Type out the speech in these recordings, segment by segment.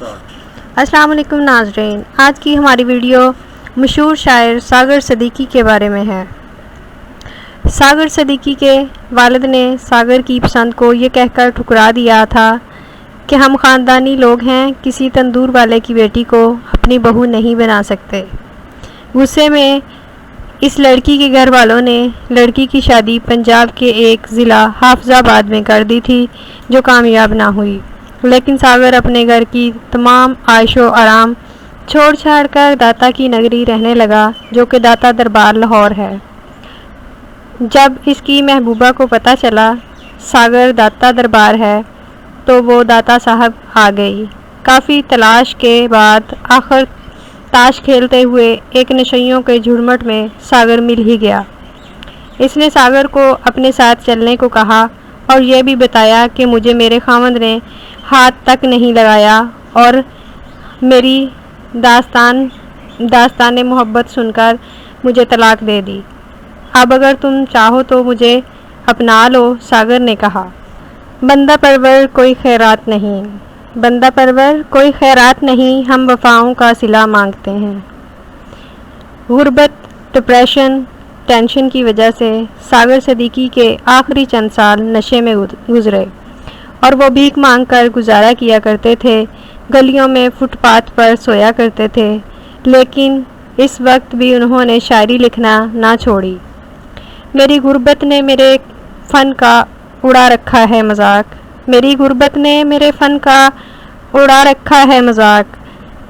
السلام علیکم ناظرین، آج کی ہماری ویڈیو مشہور شاعر ساگر صدیقی کے بارے میں ہے۔ ساگر صدیقی کے والد نے ساگر کی پسند کو یہ کہہ کر ٹھکرا دیا تھا کہ ہم خاندانی لوگ ہیں، کسی تندور والے کی بیٹی کو اپنی بہو نہیں بنا سکتے۔ غصے میں اس لڑکی کے گھر والوں نے لڑکی کی شادی پنجاب کے ایک ضلع حافظ آباد میں کر دی تھی، جو کامیاب نہ ہوئی۔ لیکن ساگر اپنے گھر کی تمام عائش و آرام چھوڑ چھاڑ کر داتا کی نگری رہنے لگا، جو کہ داتا دربار لاہور ہے۔ جب اس کی محبوبہ کو پتہ چلا ساگر داتا دربار ہے تو وہ داتا صاحب آ گئی۔ کافی تلاش کے بعد آخر تاش کھیلتے ہوئے ایک نشیوں کے جھرمٹ میں ساگر مل ہی گیا۔ اس نے ساگر کو اپنے ساتھ چلنے کو کہا اور یہ بھی بتایا کہ مجھے میرے خاوند نے ہاتھ تک نہیں لگایا اور میری داستان محبت سن کر مجھے طلاق دے دی۔ اب اگر تم چاہو تو مجھے اپنا لو، ساگر نے کہا۔ بندہ پرور کوئی خیرات نہیں، بندہ پرور کوئی خیرات نہیں، ہم وفاؤں کا صلہ مانگتے ہیں۔ غربت، ڈپریشن، ٹینشن کی وجہ سے ساگر صدیقی کے آخری چند سال نشے میں گزرے اور وہ بھیک مانگ کر گزارا کیا کرتے تھے، گلیوں میں فٹ پاتھ پر سویا کرتے تھے، لیکن اس وقت بھی انہوں نے شاعری لکھنا نہ چھوڑی۔ میری غربت نے میرے فن کا اڑا رکھا ہے مذاق، میری غربت نے میرے فن کا اڑا رکھا ہے مذاق،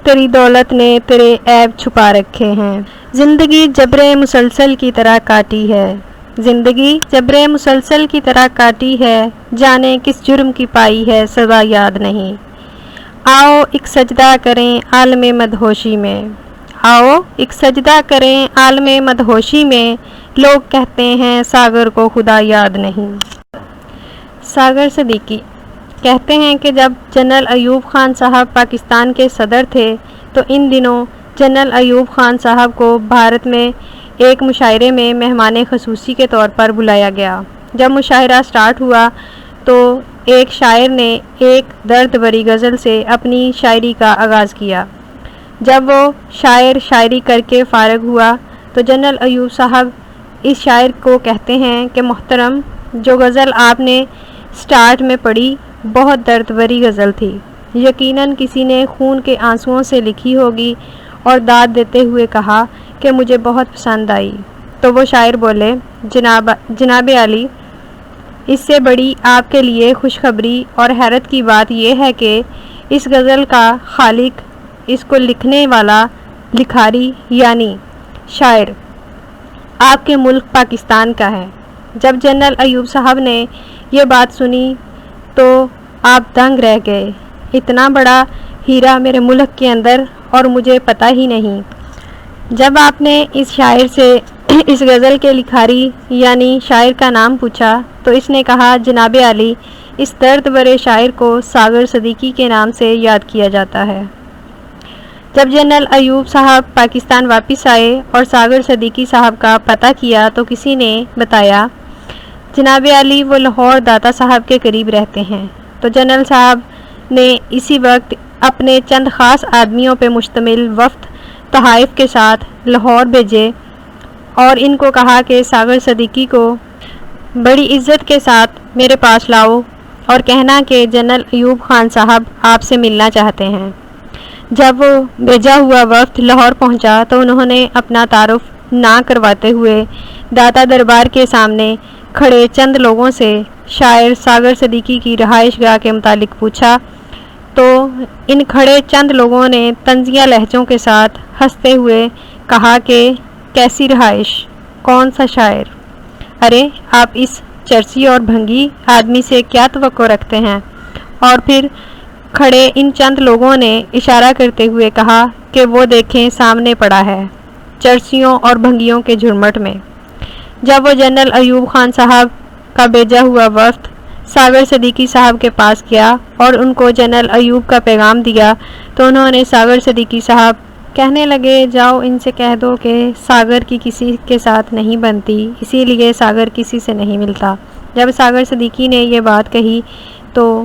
تیری دولت نے تیرے عیب چھپا رکھے ہیں۔ زندگی جبر مسلسل کی طرح کاٹی ہے، زندگی جبر مسلسل کی طرح کاٹی ہے، جانے کس جرم کی پائی ہے سزا یاد نہیں۔ آؤ ایک سجدہ کریں عالم مدہوشی میں، آؤ ایک سجدہ کریں عالم مدہوشی میں، لوگ کہتے ہیں ساگر کو خدا یاد نہیں۔ ساگر صدیقی کہتے ہیں کہ جب جنرل ایوب خان صاحب پاکستان کے صدر تھے تو ان دنوں جنرل ایوب خان صاحب کو بھارت میں ایک مشاعرے میں مہمان خصوصی کے طور پر بلایا گیا۔ جب مشاعرہ سٹارٹ ہوا تو ایک شاعر نے ایک درد بھری غزل سے اپنی شاعری کا آغاز کیا۔ جب وہ شاعر شاعری کر کے فارغ ہوا تو جنرل ایوب صاحب اس شاعر کو کہتے ہیں کہ محترم، جو غزل آپ نے سٹارٹ میں پڑھی بہت درد بھری غزل تھی، یقیناً کسی نے خون کے آنسوؤں سے لکھی ہوگی، اور داد دیتے ہوئے کہا کہ مجھے بہت پسند آئی۔ تو وہ شاعر بولے، جناب عالی، اس سے بڑی آپ کے لیے خوشخبری اور حیرت کی بات یہ ہے کہ اس غزل کا خالق، اس کو لکھنے والا لکھاری یعنی شاعر آپ کے ملک پاکستان کا ہے۔ جب جنرل ایوب صاحب نے یہ بات سنی تو آپ دنگ رہ گئے، اتنا بڑا ہیرا میرے ملک کے اندر اور مجھے پتہ ہی نہیں۔ جب آپ نے اس شاعر سے اس غزل کے لکھاری یعنی شاعر کا نام پوچھا تو اس نے کہا، جناب عالی، اس درد بھرے شاعر کو ساگر صدیقی کے نام سے یاد کیا جاتا ہے۔ جب جنرل ایوب صاحب پاکستان واپس آئے اور ساگر صدیقی صاحب کا پتہ کیا تو کسی نے بتایا، جناب عالی وہ لاہور داتا صاحب کے قریب رہتے ہیں۔ تو جنرل صاحب نے اسی وقت اپنے چند خاص آدمیوں پہ مشتمل وفد تحائف کے ساتھ لاہور بھیجے اور ان کو کہا کہ ساگر صدیقی کو بڑی عزت کے ساتھ میرے پاس لاؤ اور کہنا کہ جنرل ایوب خان صاحب آپ سے ملنا چاہتے ہیں۔ جب وہ بھیجا ہوا وفد لاہور پہنچا تو انہوں نے اپنا تعارف نہ کرواتے ہوئے داتا دربار کے سامنے کھڑے چند لوگوں سے شاعر ساگر صدیقی کی رہائش گاہ کے متعلق پوچھا تو ان کھڑے چند لوگوں نے طنزیہ لہجوں کے ساتھ ہنستے ہوئے کہا کہ کیسی رہائش، کون سا شاعر، ارے آپ اس چرسی اور بھنگی آدمی سے کیا توقع رکھتے ہیں؟ اور پھر کھڑے ان چند لوگوں نے اشارہ کرتے ہوئے کہا کہ وہ دیکھیں سامنے پڑا ہے، چرسیوں اور بھنگیوں کے جھرمٹ میں۔ جب وہ جنرل ایوب خان صاحب کا بھیجا ہوا وفد ساگر صدیقی صاحب کے پاس گیا اور ان کو جنرل ایوب کا پیغام دیا تو انہوں نے ساگر صدیقی صاحب کہنے لگے، جاؤ ان سے کہہ دو کہ ساگر کی کسی کے ساتھ نہیں بنتی، اسی لیے ساگر کسی سے نہیں ملتا۔ جب ساگر صدیقی نے یہ بات کہی تو